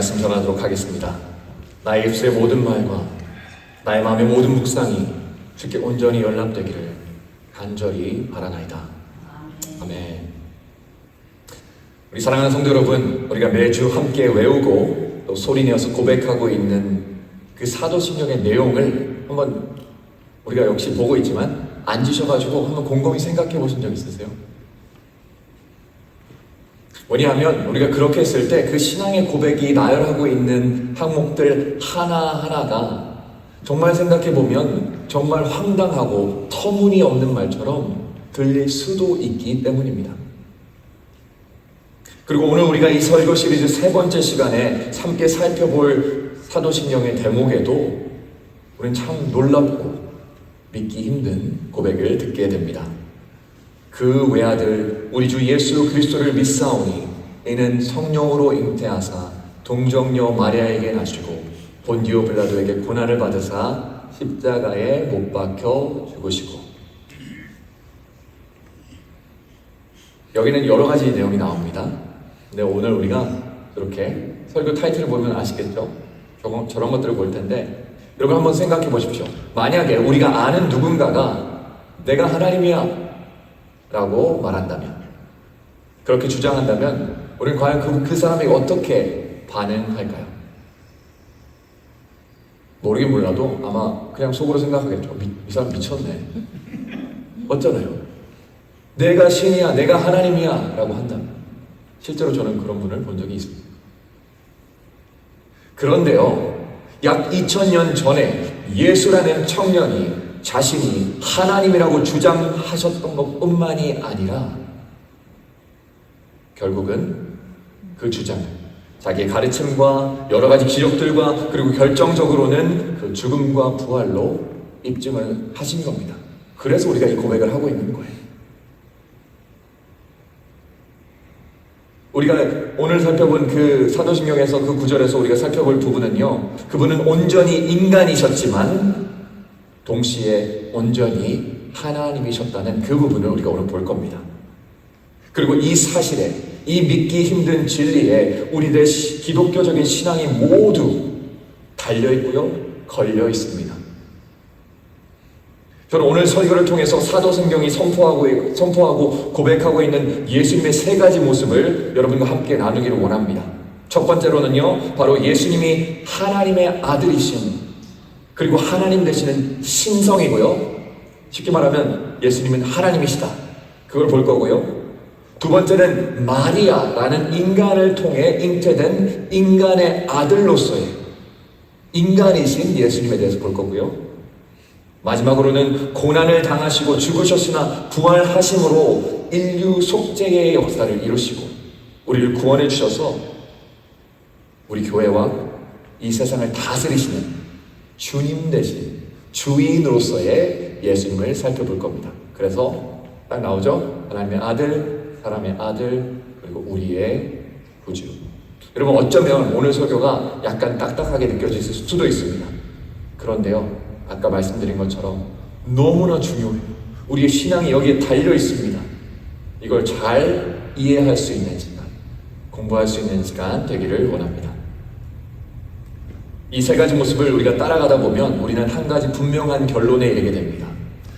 말씀 전하도록 하겠습니다. 나의 입술의 모든 말과 나의 마음의 모든 묵상이 주께 온전히 연락되기를 간절히 바라나이다. 아멘. 우리 사랑하는 성도 여러분, 우리가 매주 함께 외우고 또 소리내어서 고백하고 있는 그 사도신경의 내용을 한번 우리가 역시 보고 있지만 앉으셔가지고 한번 곰곰이 생각해 보신 적 있으세요? 왜냐하면 우리가 그렇게 했을 때 그 신앙의 고백이 나열하고 있는 항목들 하나하나가 정말 생각해보면 정말 황당하고 터무니없는 말처럼 들릴 수도 있기 때문입니다. 그리고 오늘 우리가 이 설교 시리즈 세 번째 시간에 함께 살펴볼 사도신경의 대목에도 우리는 참 놀랍고 믿기 힘든 고백을 듣게 됩니다. 그 외아들 우리 주 예수 그리스도를 믿사오니 이는 성령으로 잉태하사 동정녀 마리아에게 나시고 본디오 빌라도에게 고난을 받으사 십자가에 못 박혀 죽으시고. 여기는 여러 가지 내용이 나옵니다. 근데 오늘 우리가 이렇게 설교 타이틀을 보면 아시겠죠? 저런 것들을 볼 텐데 여러분 한번 생각해 보십시오. 만약에 우리가 아는 누군가가 내가 하나님이야 라고 말한다면, 그렇게 주장한다면 우리는 과연 그 사람이 어떻게 반응할까요? 모르긴 몰라도 아마 그냥 속으로 생각하겠죠. 이 사람 미쳤네. 어쩌나요? 내가 신이야, 내가 하나님이야 라고 한다면. 실제로 저는 그런 분을 본 적이 있습니다. 그런데요, 약 2000년 전에 예수라는 청년이 자신이 하나님이라고 주장하셨던 것뿐만이 아니라 결국은 그 주장을 자기의 가르침과 여러 가지 기적들과 그리고 결정적으로는 그 죽음과 부활로 입증을 하신 겁니다. 그래서 우리가 이 고백을 하고 있는 거예요. 우리가 오늘 살펴본 그 사도신경에서 그 구절에서 우리가 살펴볼 부분은요, 그분은 온전히 인간이셨지만 동시에 온전히 하나님이셨다는 그 부분을 우리가 오늘 볼 겁니다. 그리고 이 사실에, 이 믿기 힘든 진리에 우리들의 기독교적인 신앙이 모두 달려있고요, 걸려 있습니다. 저는 오늘 설교를 통해서 사도신경이 선포하고 고백하고 있는 예수님의 세 가지 모습을 여러분과 함께 나누기를 원합니다. 첫 번째로는요, 바로 예수님이 하나님의 아들이신, 그리고 하나님 되시는 신성이고요, 쉽게 말하면 예수님은 하나님이시다, 그걸 볼 거고요. 두 번째는 마리아라는 인간을 통해 잉태된 인간의 아들로서의 인간이신 예수님에 대해서 볼 거고요. 마지막으로는 고난을 당하시고 죽으셨으나 부활하심으로 인류 속죄의 역사를 이루시고 우리를 구원해 주셔서 우리 교회와 이 세상을 다스리시는 주님 대신 주인으로서의 예수님을 살펴볼 겁니다. 그래서 딱 나오죠? 하나님의 아들, 사람의 아들, 그리고 우리의 구주. 여러분, 어쩌면 오늘 설교가 약간 딱딱하게 느껴질 수도 있습니다. 그런데요, 아까 말씀드린 것처럼 너무나 중요해요. 우리의 신앙이 여기에 달려 있습니다. 이걸 잘 이해할 수 있는 시간, 공부할 수 있는 시간 되기를 원합니다. 이 세 가지 모습을 우리가 따라가다 보면 우리는 한 가지 분명한 결론에 이르게 됩니다.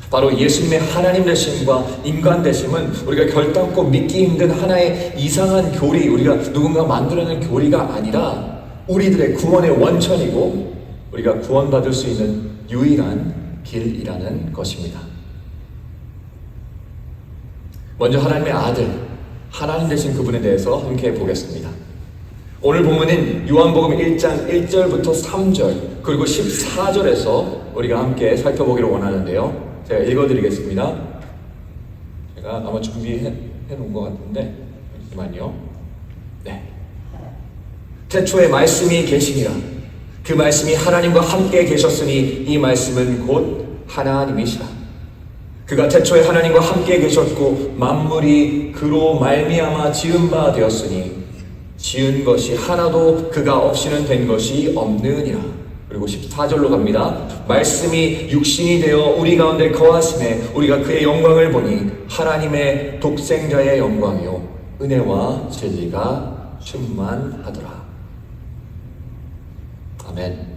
바로 예수님의 하나님 되심과 인간 되심은 우리가 결단코 믿기 힘든 하나의 이상한 교리, 우리가 누군가 만들어낸 교리가 아니라 우리들의 구원의 원천이고 우리가 구원받을 수 있는 유일한 길이라는 것입니다. 먼저 하나님의 아들, 하나님 되신 그분에 대해서 함께 보겠습니다. 오늘 본문은 요한복음 1장 1절부터 3절 그리고 14절에서 우리가 함께 살펴보기를 원하는데요, 제가 읽어드리겠습니다. 제가 아마 준비해 놓은 것 같은데 잠시만요. 네. 태초에 말씀이 계시니라. 그 말씀이 하나님과 함께 계셨으니 이 말씀은 곧 하나님이시라. 그가 태초에 하나님과 함께 계셨고 만물이 그로 말미암아 지은 바 되었으니 지은 것이 하나도 그가 없이는 된 것이 없느니라. 그리고 14절로 갑니다. 말씀이 육신이 되어 우리 가운데 거하심에 우리가 그의 영광을 보니 하나님의 독생자의 영광이요 은혜와 진리가 충만하더라. 아멘.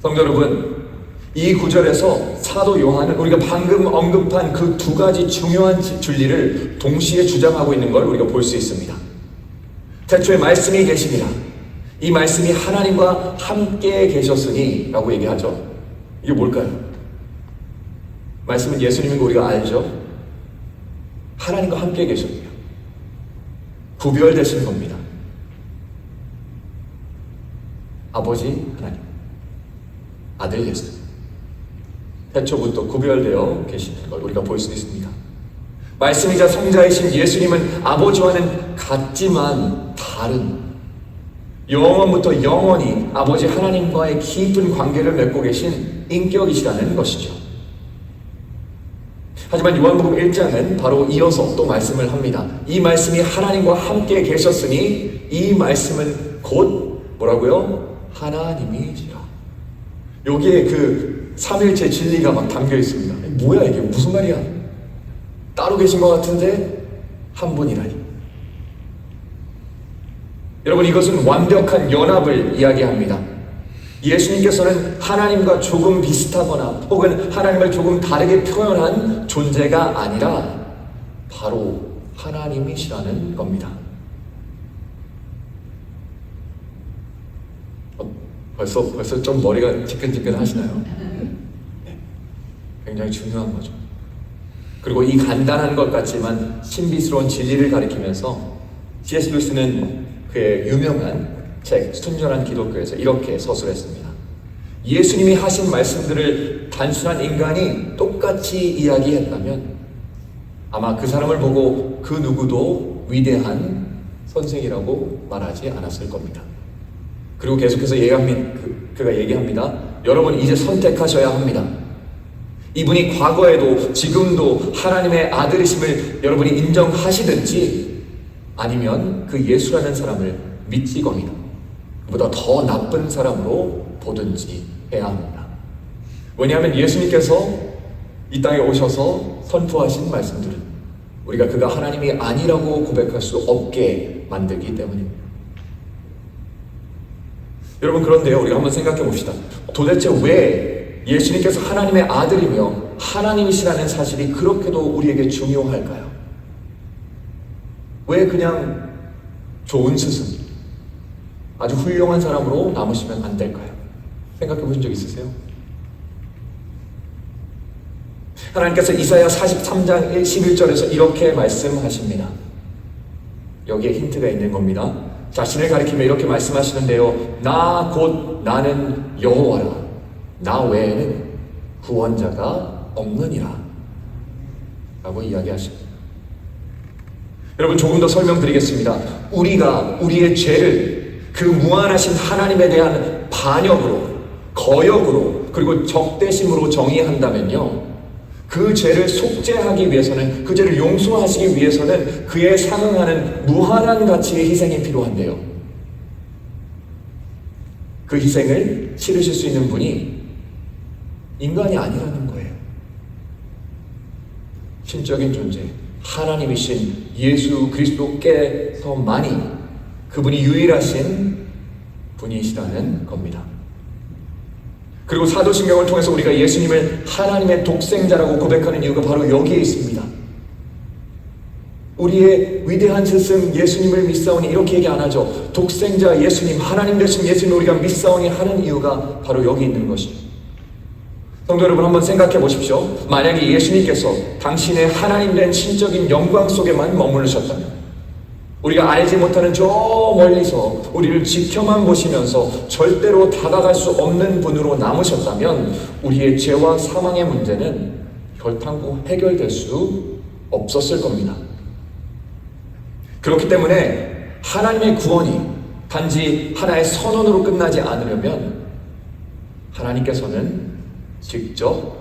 성도 여러분, 이 구절에서 사도 요한은 우리가 방금 언급한 그 두 가지 중요한 진리를 동시에 주장하고 있는 걸 우리가 볼 수 있습니다. 태초에 말씀이 계시니라. 이 말씀이 하나님과 함께 계셨으니 라고 얘기하죠. 이게 뭘까요? 말씀은 예수님인 거 우리가 알죠? 하나님과 함께 계십니다. 구별되신 겁니다. 아버지 하나님, 아들 예수. 태초부터 구별되어 계시는 걸 우리가 볼 수 있습니다. 말씀이자 성자이신 예수님은 아버지와는 같지만 다른, 영원부터 영원히 아버지 하나님과의 깊은 관계를 맺고 계신 인격이시라는 것이죠. 하지만 요한복음 1장은 바로 이어서 또 말씀을 합니다. 이 말씀이 하나님과 함께 계셨으니 이 말씀은 곧 뭐라고요? 하나님이시라. 여기에 그 삼일체 진리가 막 담겨 있습니다. 뭐야 이게 무슨 말이야? 따로 계신 것 같은데 한 분이라니. 여러분, 이것은 완벽한 연합을 이야기합니다. 예수님께서는 하나님과 조금 비슷하거나 혹은 하나님을 조금 다르게 표현한 존재가 아니라 바로 하나님이시라는 겁니다. 벌써 좀 머리가 지끈지끈 하시나요? 네. 굉장히 중요한 거죠. 그리고 이 간단한 것 같지만 신비스러운 진리를 가리키면서 C.S. 루이스는 그의 유명한 책 순전한 기독교에서 이렇게 서술했습니다. 예수님이 하신 말씀들을 단순한 인간이 똑같이 이야기했다면 아마 그 사람을 보고 그 누구도 위대한 선생이라고 말하지 않았을 겁니다. 그리고 계속해서 그가 얘기합니다. 여러분 이제 선택하셔야 합니다. 이분이 과거에도 지금도 하나님의 아들이심을 여러분이 인정하시든지 아니면 그 예수라는 사람을 믿지거니와 그보다 더 나쁜 사람으로 보든지 해야 합니다. 왜냐하면 예수님께서 이 땅에 오셔서 선포하신 말씀들은 우리가 그가 하나님이 아니라고 고백할 수 없게 만들기 때문입니다. 여러분, 그런데요, 우리가 한번 생각해 봅시다. 도대체 왜 예수님께서 하나님의 아들이며 하나님이시라는 사실이 그렇게도 우리에게 중요할까요? 왜 그냥 좋은 스승, 아주 훌륭한 사람으로 남으시면 안 될까요? 생각해 보신 적 있으세요? 하나님께서 이사야 43장 11절에서 이렇게 말씀하십니다. 여기에 힌트가 있는 겁니다. 자신을 가리키며 이렇게 말씀하시는데요. 나 곧 나는 여호와라. 나 외에는 구원자가 없느니라. 라고 이야기하십니다. 여러분, 조금 더 설명드리겠습니다. 우리가 우리의 죄를 그 무한하신 하나님에 대한 반역으로, 거역으로, 그리고 적대심으로 정의한다면요, 그 죄를 속죄하기 위해서는, 그 죄를 용서하시기 위해서는 그에 상응하는 무한한 가치의 희생이 필요한데요. 그 희생을 치르실 수 있는 분이 인간이 아니라는 거예요. 신적인 존재, 하나님이신 예수 그리스도께서만이 그분이 유일하신 분이시라는 겁니다. 그리고 사도신경을 통해서 우리가 예수님을 하나님의 독생자라고 고백하는 이유가 바로 여기에 있습니다. 우리의 위대한 스승 예수님을 믿사오니 이렇게 얘기 안 하죠. 독생자 예수님, 하나님 되신 예수님 우리가 믿사오니 하는 이유가 바로 여기 있는 것이죠. 성도 여러분, 한번 생각해 보십시오. 만약에 예수님께서 당신의 하나님 된 신적인 영광 속에만 머무르셨다면, 우리가 알지 못하는 저 멀리서 우리를 지켜만 보시면서 절대로 다가갈 수 없는 분으로 남으셨다면 우리의 죄와 사망의 문제는 결탄코 해결될 수 없었을 겁니다. 그렇기 때문에 하나님의 구원이 단지 하나의 선언으로 끝나지 않으려면 하나님께서는 직접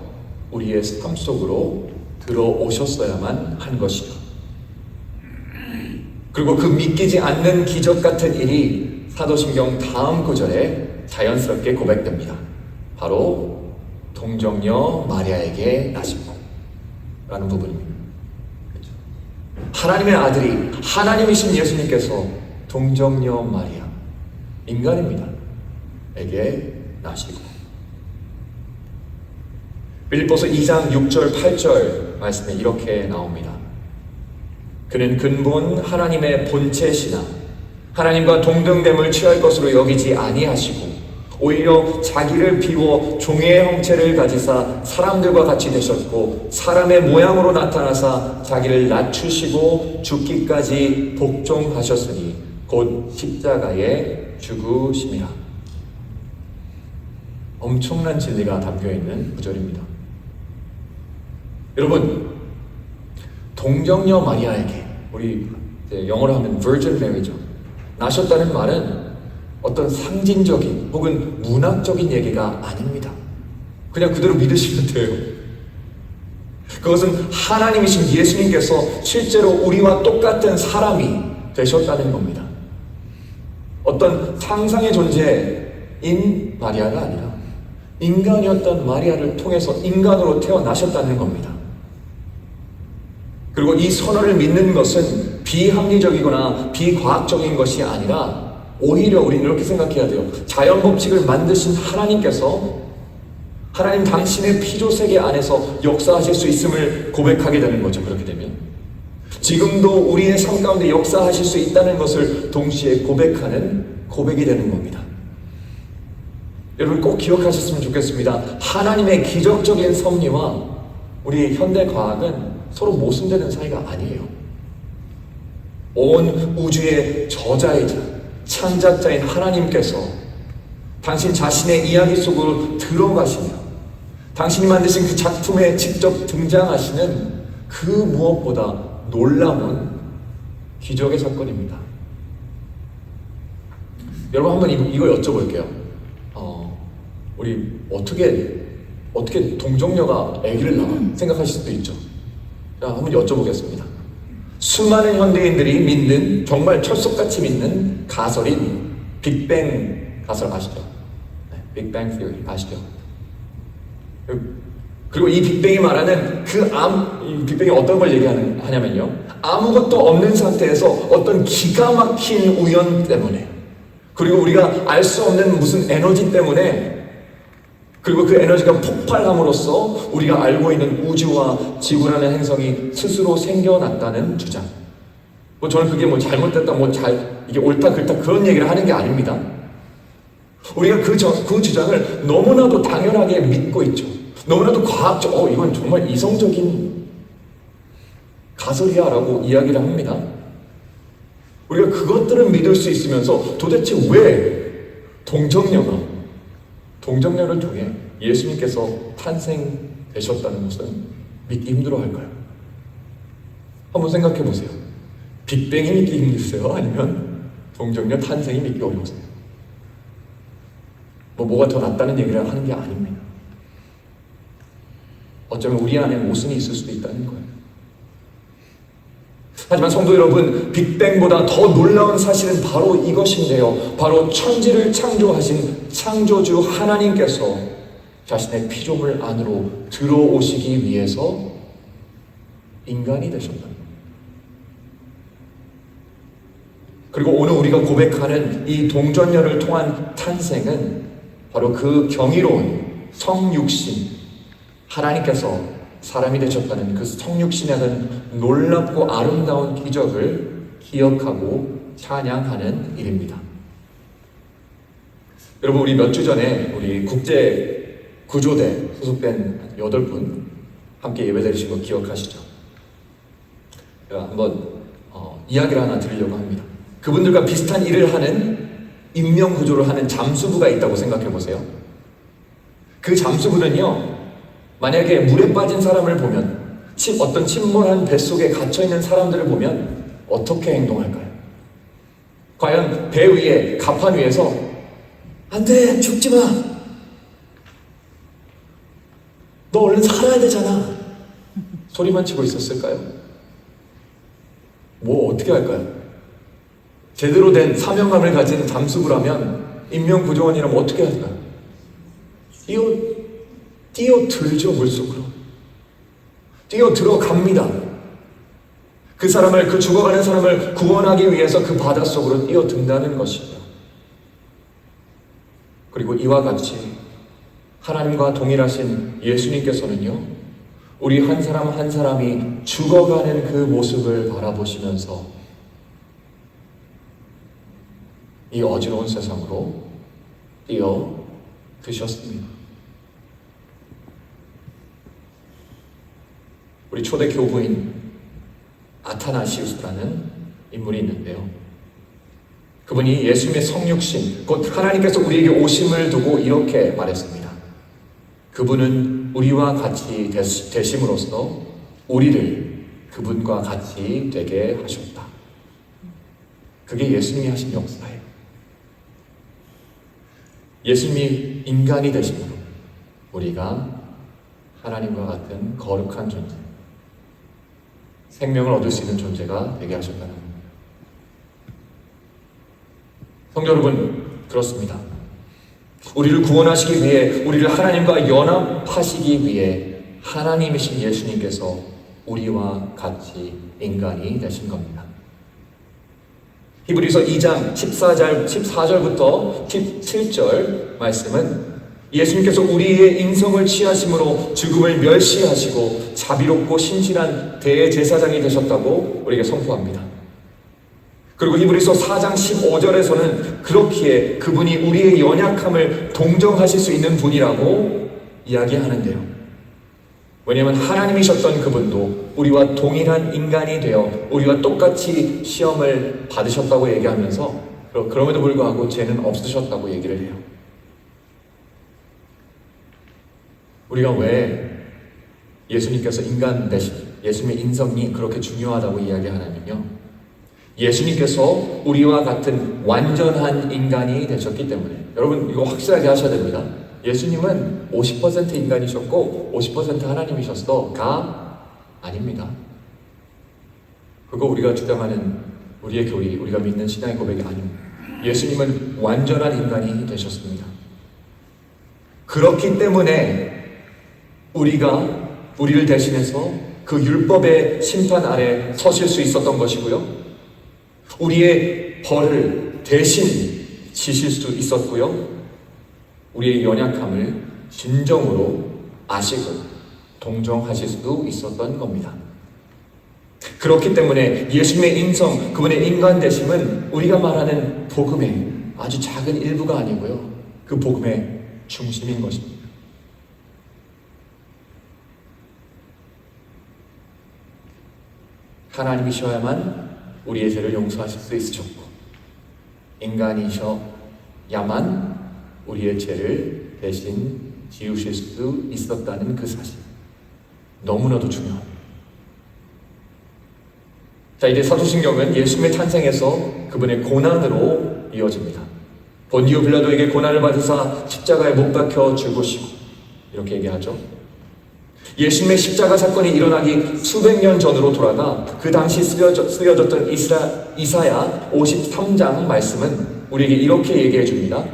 우리의 삶 속으로 들어오셨어야만 한 것이죠. 그리고 그 믿기지 않는 기적 같은 일이 사도신경 다음 구절에 자연스럽게 고백됩니다. 바로 동정녀 마리아에게 나신 라는 부분입니다. 그렇죠? 하나님의 아들이, 하나님이신 예수님께서 동정녀 마리아, 인간입니다. 마리아에게 나시고. 빌립보서 2장 6절 8절 말씀에 이렇게 나옵니다. 그는 근본 하나님의 본체시나 하나님과 동등됨을 취할 것으로 여기지 아니하시고 오히려 자기를 비워 종의 형체를 가지사 사람들과 같이 되셨고 사람의 모양으로 나타나사 자기를 낮추시고 죽기까지 복종하셨으니 곧 십자가에 죽으심이라. 엄청난 진리가 담겨있는 구절입니다. 여러분, 동정녀 마리아에게, 우리 영어로 하면 Virgin Mary죠, 나셨다는 말은 어떤 상징적인 혹은 문학적인 얘기가 아닙니다. 그냥 그대로 믿으시면 돼요. 그것은 하나님이신 예수님께서 실제로 우리와 똑같은 사람이 되셨다는 겁니다. 어떤 상상의 존재인 마리아가 아니라 인간이었던 마리아를 통해서 인간으로 태어나셨다는 겁니다. 그리고 이 선언을 믿는 것은 비합리적이거나 비과학적인 것이 아니라 오히려 우리는 이렇게 생각해야 돼요. 자연 법칙을 만드신 하나님께서 하나님 당신의 피조세계 안에서 역사하실 수 있음을 고백하게 되는 거죠. 그렇게 되면 지금도 우리의 삶 가운데 역사하실 수 있다는 것을 동시에 고백하는 고백이 되는 겁니다. 여러분 꼭 기억하셨으면 좋겠습니다. 하나님의 기적적인 섭리와 우리 현대 과학은 서로 모순되는 사이가 아니에요. 온 우주의 저자이자 창작자인 하나님께서 당신 자신의 이야기 속으로 들어가시며 당신이 만드신 그 작품에 직접 등장하시는 그 무엇보다 놀라운 기적의 사건입니다. 여러분 한번 이거 여쭤볼게요. 우리 어떻게 동정녀가 아기를 낳아? 생각하실 수도 있죠. 자, 한번 여쭤보겠습니다. 수많은 현대인들이 믿는, 정말 철석같이 믿는 가설인 빅뱅 가설 아시죠? 네, 빅뱅 티어리 아시죠? 그리고 이 빅뱅이 말하는 이 빅뱅이 어떤 걸 얘기하냐면요, 아무것도 없는 상태에서 어떤 기가 막힌 우연 때문에, 그리고 우리가 알 수 없는 무슨 에너지 때문에, 그리고 그 에너지가 폭발함으로써 우리가 알고 있는 우주와 지구라는 행성이 스스로 생겨났다는 주장. 저는 그게 잘못됐다, 이게 옳다, 그렇다 그런 얘기를 하는 게 아닙니다. 우리가 그 주장을 너무나도 당연하게 믿고 있죠. 너무나도 과학적, 이건 정말 이성적인 가설이야 라고 이야기를 합니다. 우리가 그것들을 믿을 수 있으면서 도대체 왜 동정녀를 통해 예수님께서 탄생되셨다는 것은 믿기 힘들어할까요? 한번 생각해 보세요. 빅뱅이 믿기 힘드세요? 아니면 동정녀 탄생이 믿기 어려우세요? 뭐가 더 낫다는 얘기를 하는 게 아닙니다. 어쩌면 우리 안에 모순이 있을 수도 있다는 거예요. 하지만 성도 여러분, 빅뱅보다 더 놀라운 사실은 바로 이것인데요. 바로 천지를 창조하신 창조주 하나님께서 자신의 피조물 안으로 들어오시기 위해서 인간이 되셨다. 그리고 오늘 우리가 고백하는 이 동정녀를 통한 탄생은 바로 그 경이로운 성육신, 하나님께서 사람이 되셨다는 그 성육신에는 놀랍고 아름다운 기적을 기억하고 찬양하는 일입니다. 여러분, 우리 몇 주 전에 우리 국제구조대 소속된 8분 함께 예배드리신 거 기억하시죠? 제가 한번 이야기를 하나 드리려고 합니다. 그분들과 비슷한 일을 하는 인명구조를 하는 잠수부가 있다고 생각해 보세요. 그 잠수부는요, 만약에 물에 빠진 사람을 보면, 어떤 침몰한 뱃속에 갇혀있는 사람들을 보면 어떻게 행동할까요? 과연 배 위에, 갑판 위에서 안 돼! 죽지 마! 너 얼른 살아야 되잖아! 소리만 치고 있었을까요? 어떻게 할까요? 제대로 된 사명감을 가진 잠수부라면, 인명구조원이라면 어떻게 할까요? 뛰어들죠, 물속으로. 뛰어들어갑니다. 그 죽어가는 사람을 구원하기 위해서 그 바닷속으로 뛰어든다는 것이죠. 그리고 이와 같이 하나님과 동일하신 예수님께서는요, 우리 한 사람 한 사람이 죽어가는 그 모습을 바라보시면서 이 어지러운 세상으로 뛰어드셨습니다. 우리 초대 교부인 아타나시우스라는 인물이 있는데요, 그분이 예수님의 성육신, 곧 하나님께서 우리에게 오심을 두고 이렇게 말했습니다. 그분은 우리와 같이 되심으로써 우리를 그분과 같이 되게 하셨다. 그게 예수님이 하신 역사예요. 예수님이 인간이 되심으로 우리가 하나님과 같은 거룩한 존재, 생명을 얻을 수 있는 존재가 되게 하셨다는 겁니다. 성도 여러분, 그렇습니다. 우리를 구원하시기 위해, 우리를 하나님과 연합하시기 위해 하나님이신 예수님께서 우리와 같이 인간이 되신 겁니다. 히브리서 2장 14절부터 17절 말씀은 예수님께서 우리의 인성을 취하심으로 죽음을 멸시하시고 자비롭고 신실한 대제사장이 되셨다고 우리에게 선포합니다. 그리고 히브리서 4장 15절에서는 그렇기에 그분이 우리의 연약함을 동정하실 수 있는 분이라고 이야기하는데요. 왜냐하면 하나님이셨던 그분도 우리와 동일한 인간이 되어 우리와 똑같이 시험을 받으셨다고 얘기하면서 그럼에도 불구하고 죄는 없으셨다고 얘기를 해요. 우리가 왜 예수님께서 인간 대신 예수님의 인성이 그렇게 중요하다고 이야기하냐면요, 예수님께서 우리와 같은 완전한 인간이 되셨기 때문에, 여러분 이거 확실하게 하셔야 됩니다. 예수님은 50% 인간이셨고 50% 하나님이셨어가 아닙니다. 그거 우리가 주장하는 우리의 교리, 우리가 믿는 신앙의 고백이 아닙니다. 예수님은 완전한 인간이 되셨습니다. 그렇기 때문에 우리를 대신해서 그 율법의 심판 아래 서실 수 있었던 것이고요, 우리의 벌을 대신 지실 수 있었고요, 우리의 연약함을 진정으로 아시고 동정하실 수도 있었던 겁니다. 그렇기 때문에 예수님의 인성, 그분의 인간 되심은 우리가 말하는 복음의 아주 작은 일부가 아니고요, 그 복음의 중심인 것입니다. 하나님이셔야만 우리의 죄를 용서하실 수 있으셨고, 인간이셔야만 우리의 죄를 대신 지우실 수 있었다는 그 사실, 너무나도 중요합니다. 자, 이제 사도신경은 예수님의 탄생에서 그분의 고난으로 이어집니다. 본디오 빌라도에게 고난을 받으사 십자가에 못 박혀 죽으시고, 이렇게 얘기하죠. 예수님의 십자가 사건이 일어나기 수백 년 전으로 돌아가 그 당시 쓰여졌던 이사야 53장 말씀은 우리에게 이렇게 얘기해 줍니다.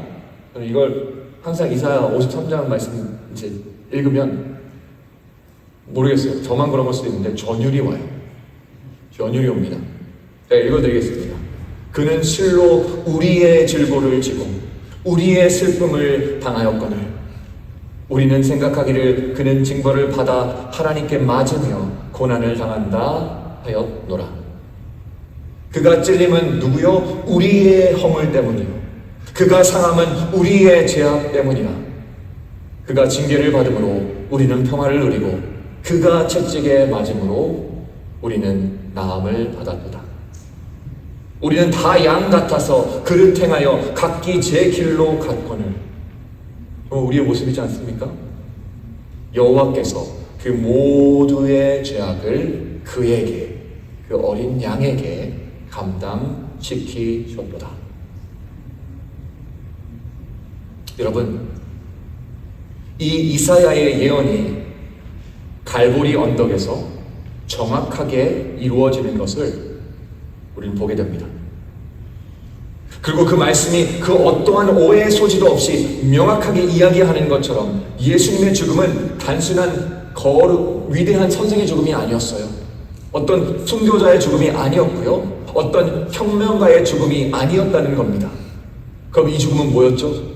이걸 항상 이사야 53장 말씀 이제 읽으면 모르겠어요. 저만 그런 걸 수도 있는데 전율이 와요. 전율이 옵니다. 제가 읽어드리겠습니다. 그는 실로 우리의 질고를 지고 우리의 슬픔을 당하였거늘 우리는 생각하기를 그는 징벌을 받아 하나님께 맞으며 고난을 당한다 하였노라. 그가 찔림은 누구요? 우리의 허물 때문이요, 그가 상함은 우리의 죄악 때문이라. 그가 징계를 받음으로 우리는 평화를 누리고 그가 채찍에 맞음으로 우리는 나음을 받았도다. 우리는 다 양 같아서 그를 행하여 각기 제 길로 갔거늘. 우리의 모습이지 않습니까? 여호와께서 그 모두의 죄악을 그에게, 그 어린 양에게 감당시키셨도다. 여러분, 이 이사야의 예언이 갈보리 언덕에서 정확하게 이루어지는 것을 우리는 보게 됩니다. 그리고 그 말씀이 그 어떠한 오해의 소지도 없이 명확하게 이야기하는 것처럼 예수님의 죽음은 단순한 위대한 선생의 죽음이 아니었어요. 어떤 순교자의 죽음이 아니었고요, 어떤 혁명가의 죽음이 아니었다는 겁니다. 그럼 이 죽음은 뭐였죠?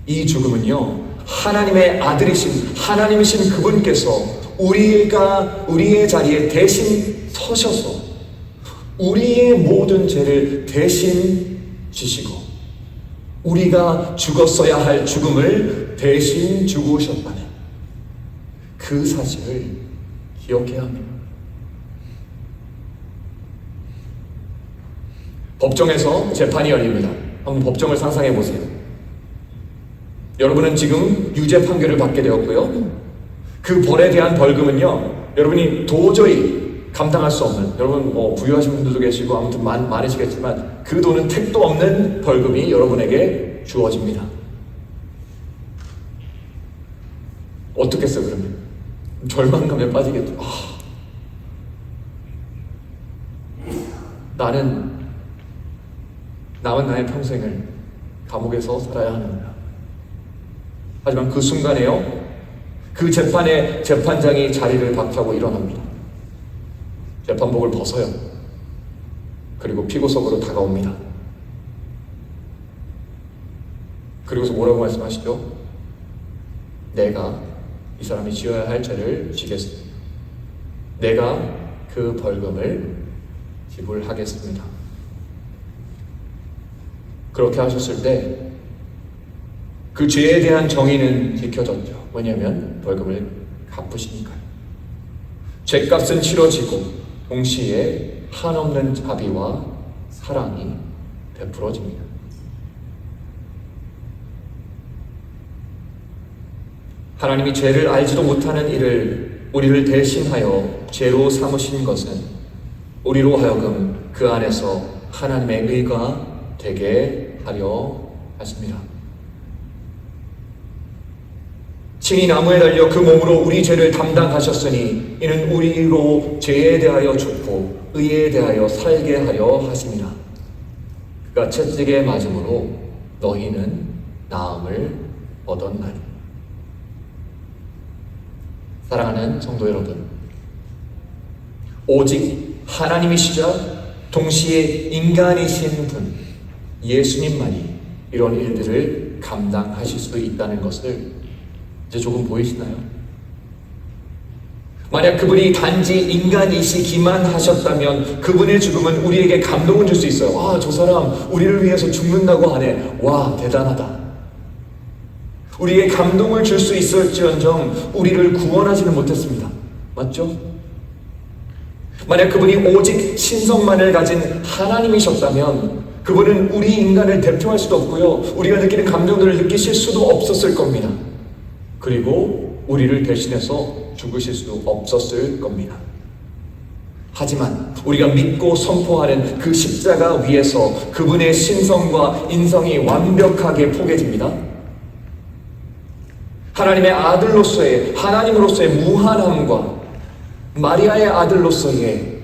이 죽음은요, 하나님의 아들이신 하나님이신 그분께서 우리의 자리에 대신 서셔서 우리의 모든 죄를 대신 지시고 우리가 죽었어야 할 죽음을 대신 죽으셨다는 그 사실을 기억해야 합니다. 법정에서 재판이 열립니다. 한번 법정을 상상해 보세요. 여러분은 지금 유죄 판결을 받게 되었고요. 그 벌에 대한 벌금은요, 여러분이 도저히 감당할 수 없는, 여러분 부유하신 분들도 계시고 아무튼 많으시겠지만 그 돈은 택도 없는 벌금이 여러분에게 주어집니다. 어떻겠어요 그러면? 절망감에 빠지겠죠. 나는 남은 나의 평생을 감옥에서 살아야 하는구나. 하지만 그 순간에요, 그 재판의 재판장이 자리를 박차고 일어납니다. 재판복을 벗어요. 그리고 피고석으로 다가옵니다. 그리고서 뭐라고 말씀하시죠? 내가 이 사람이 지어야 할 죄를 지겠습니다. 내가 그 벌금을 지불하겠습니다. 그렇게 하셨을 때 그 죄에 대한 정의는 지켜졌죠. 왜냐하면 벌금을 갚으시니까요. 죄값은 치러지고 동시에 한없는 자비와 사랑이 베풀어집니다. 하나님이 죄를 알지도 못하는 이를 우리를 대신하여 죄로 삼으신 것은 우리로 하여금 그 안에서 하나님의 의가 되게 하려 하십니다. 친히 나무에 달려 그 몸으로 우리 죄를 담당하셨으니 이는 우리로 죄에 대하여 죽고 의에 대하여 살게 하려 하심이라. 그가 채찍에 맞음으로 너희는 나음을 얻었나니. 사랑하는 성도 여러분, 오직 하나님이시자 동시에 인간이신 분 예수님만이 이런 일들을 감당하실 수 있다는 것을 이제 조금 보이시나요? 만약 그분이 단지 인간이시기만 하셨다면 그분의 죽음은 우리에게 감동을 줄 수 있어요. 저 사람 우리를 위해서 죽는다고 하네. 와, 대단하다. 우리에게 감동을 줄 수 있을지언정 우리를 구원하지는 못했습니다. 맞죠? 만약 그분이 오직 신성만을 가진 하나님이셨다면 그분은 우리 인간을 대표할 수도 없고요, 우리가 느끼는 감정들을 느끼실 수도 없었을 겁니다. 그리고 우리를 대신해서 죽으실 수 없었을 겁니다. 하지만 우리가 믿고 선포하는 그 십자가 위에서 그분의 신성과 인성이 완벽하게 포개집니다. 하나님의 아들로서의, 하나님으로서의 무한함과 마리아의 아들로서의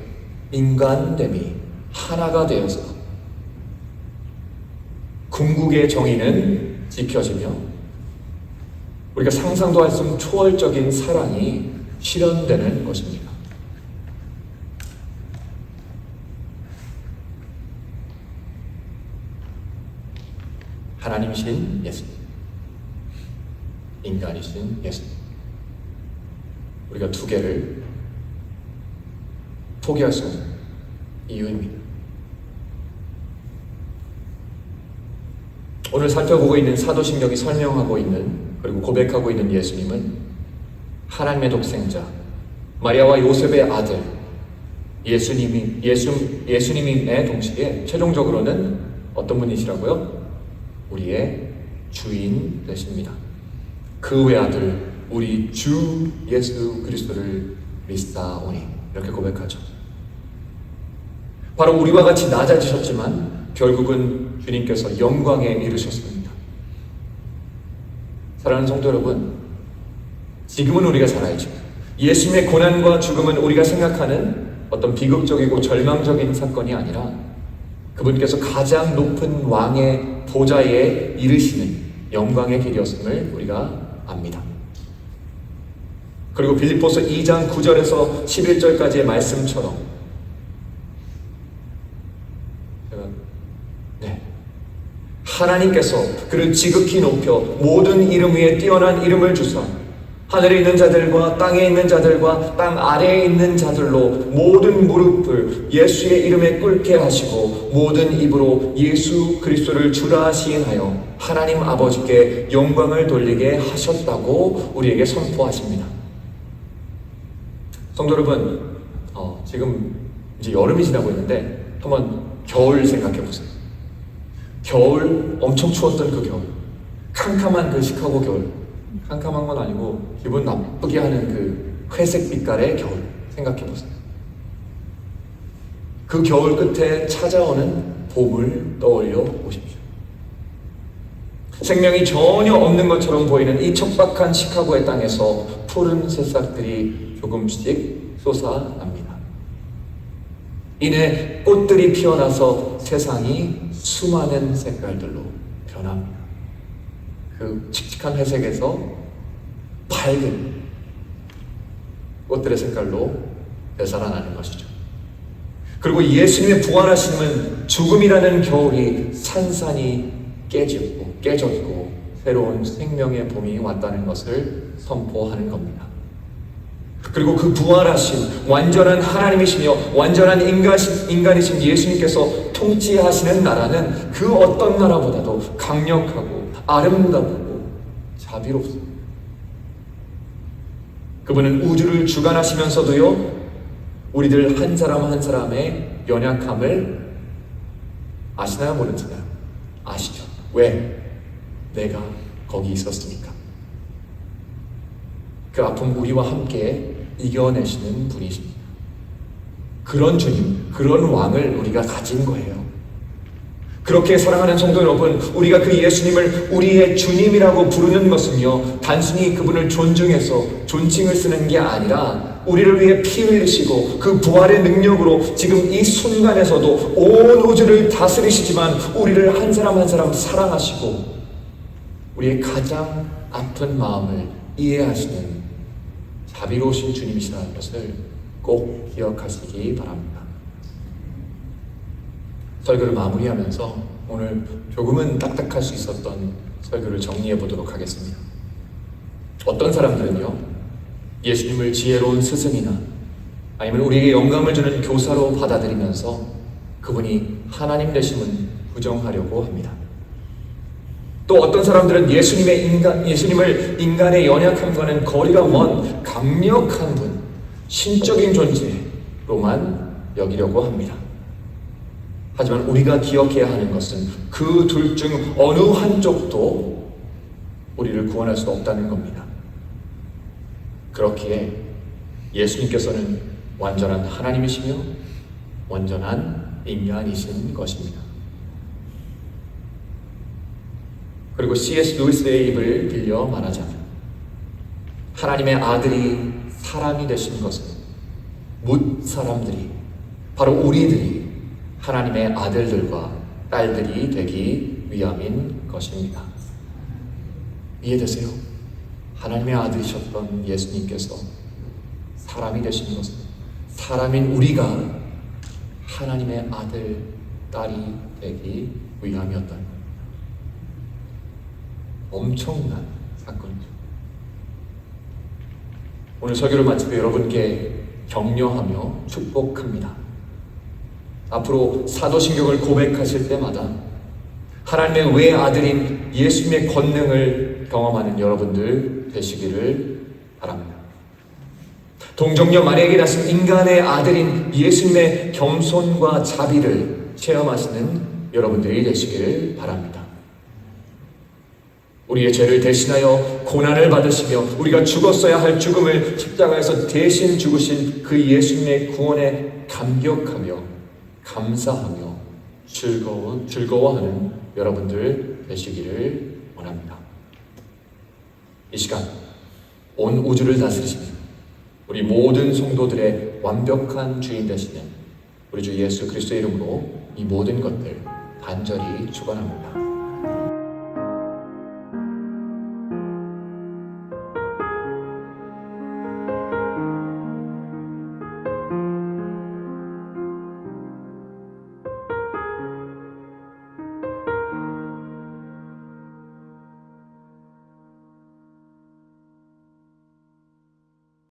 인간됨이 하나가 되어서 궁극의 정의는 지켜지며 우리가 상상도 할 수 없는 초월적인 사랑이 실현되는 것입니다. 하나님이신 예수님, 인간이신 예수님, 우리가 두 개를 포기할 수 없는 이유입니다. 오늘 살펴보고 있는 사도신경이 설명하고 있는, 그리고 고백하고 있는 예수님은 하나님의 독생자, 마리아와 요셉의 아들, 예수님임의 동시에 최종적으로는 어떤 분이시라고요? 우리의 주인 되십니다. 그 외아들 우리 주 예수 그리스도를 믿사오니, 이렇게 고백하죠. 바로 우리와 같이 낮아지셨지만 결국은 주님께서 영광에 이르셨습니다. 사랑하는 성도 여러분, 지금은 우리가 잘 알죠. 예수님의 고난과 죽음은 우리가 생각하는 어떤 비극적이고 절망적인 사건이 아니라 그분께서 가장 높은 왕의 보좌에 이르시는 영광의 길이었음을 우리가 압니다. 그리고 빌립보서 2장 9절에서 11절까지의 말씀처럼 하나님께서 그를 지극히 높여 모든 이름 위에 뛰어난 이름을 주사 하늘에 있는 자들과 땅에 있는 자들과 땅 아래에 있는 자들로 모든 무릎을 예수의 이름에 꿇게 하시고 모든 입으로 예수 그리스도를 주라 시인하여 하나님 아버지께 영광을 돌리게 하셨다고 우리에게 선포하십니다. 성도 여러분, 지금 이제 여름이 지나고 있는데 한번 겨울 생각해 보세요. 겨울, 엄청 추웠던 그 겨울, 캄캄한 그 시카고 겨울, 캄캄한 건 아니고 기분 나쁘게 하는 그 회색 빛깔의 겨울 생각해 보세요. 그 겨울 끝에 찾아오는 봄을 떠올려 보십시오. 생명이 전혀 없는 것처럼 보이는 이 척박한 시카고의 땅에서 푸른 새싹들이 조금씩 솟아납니다. 이내 꽃들이 피어나서 세상이 수많은 색깔들로 변합니다. 그 칙칙한 회색에서 밝은 꽃들의 색깔로 되살아나는 것이죠. 그리고 예수님의 부활하심은 죽음이라는 겨울이 산산이 깨졌고 새로운 생명의 봄이 왔다는 것을 선포하는 겁니다. 그리고 그 부활하신 완전한 하나님이시며 완전한 인간이신 예수님께서 통치하시는 나라는 그 어떤 나라보다도 강력하고 아름답고 자비롭습니다. 그분은 우주를 주관하시면서도요, 우리들 한 사람 한 사람의 연약함을 아시나요, 모르시나요? 아시죠? 왜? 내가 거기 있었으니까. 그 아픔 우리와 함께 이겨내시는 분이십니다. 그런 주님, 그런 왕을 우리가 가진 거예요. 그렇게 사랑하는 성도 여러분, 우리가 그 예수님을 우리의 주님이라고 부르는 것은요, 단순히 그분을 존중해서 존칭을 쓰는 게 아니라 우리를 위해 피 흘리시고 그 부활의 능력으로 지금 이 순간에서도 온 우주를 다스리시지만 우리를 한 사람 한 사람 사랑하시고 우리의 가장 아픈 마음을 이해하시는 자비로우신 주님이시라는 것을 꼭 기억하시기 바랍니다. 설교를 마무리하면서 오늘 조금은 딱딱할 수 있었던 설교를 정리해 보도록 하겠습니다. 어떤 사람들은요, 예수님을 지혜로운 스승이나 아니면 우리에게 영감을 주는 교사로 받아들이면서 그분이 하나님 되심을 부정하려고 합니다. 또 어떤 사람들은 예수님을 인간의 연약함과는 거리가 먼 강력한 분, 신적인 존재로만 여기려고 합니다. 하지만 우리가 기억해야 하는 것은 그 둘 중 어느 한쪽도 우리를 구원할 수 없다는 겁니다. 그렇기에 예수님께서는 완전한 하나님이시며 완전한 인간이신 것입니다. 그리고 C.S. 루이스의 입을 빌려 말하자면 하나님의 아들이 사람이 되신 것은 뭇 사람들이, 바로 우리들이 하나님의 아들들과 딸들이 되기 위함인 것입니다. 이해되세요? 하나님의 아들이셨던 예수님께서 사람이 되신 것은 사람인 우리가 하나님의 아들, 딸이 되기 위함이었다는 겁니다. 엄청난 사건이죠. 오늘 설교를 마치고 여러분께 격려하며 축복합니다. 앞으로 사도신경을 고백하실 때마다 하나님의 외아들인 예수님의 권능을 경험하는 여러분들 되시기를 바랍니다. 동정녀 마리아에게 나신 인간의 아들인 예수님의 겸손과 자비를 체험하시는 여러분들이 되시기를 바랍니다. 우리의 죄를 대신하여 고난을 받으시며 우리가 죽었어야 할 죽음을 십자가에서 대신 죽으신 그 예수님의 구원에 감격하며 감사하며 즐거워하는 여러분들 되시기를 원합니다. 이 시간 온 우주를 다스리시며 우리 모든 성도들의 완벽한 주인 되시는 우리 주 예수 그리스도의 이름으로 이 모든 것들 간절히 축원합니다.